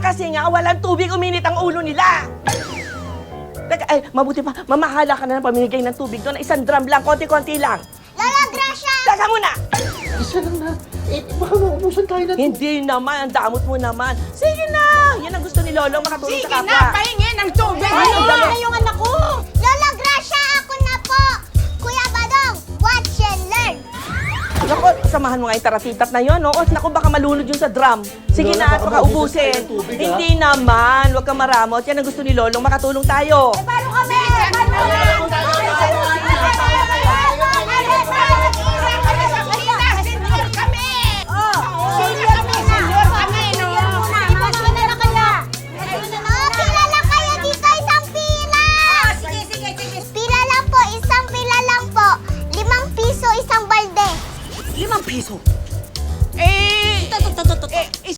kasi nga walang tubig, uminit ang ulo nila. Teka, ay, mabuti pa, mamahala ka na ng pamimigay ng tubig doon. Isang drum lang, konti-konti lang. Lola Gracia! Teka muna! Isa lang na. Baka maubusan tayo na. Hindi naman, ang damot mo naman. Sige na! Yan ang gusto ni Lolo, makatulong Sige sa kapwa. na, pahingin ng tubig! Ay, yung anak ko! Lola Gracia, ako na po! Kuya Badong, watch and learn! Naku, samahan mo nga yung taratitap na yun, no? O, naku, baka malunod yun sa drum. Sige Lola, na, at baka baka maubusan tayo ubusin. ng tubig, ha? Hindi naman, huwag kang maramot. Yan ang gusto ni Lolo, makatulong tayo. Paano kami? Paano kami?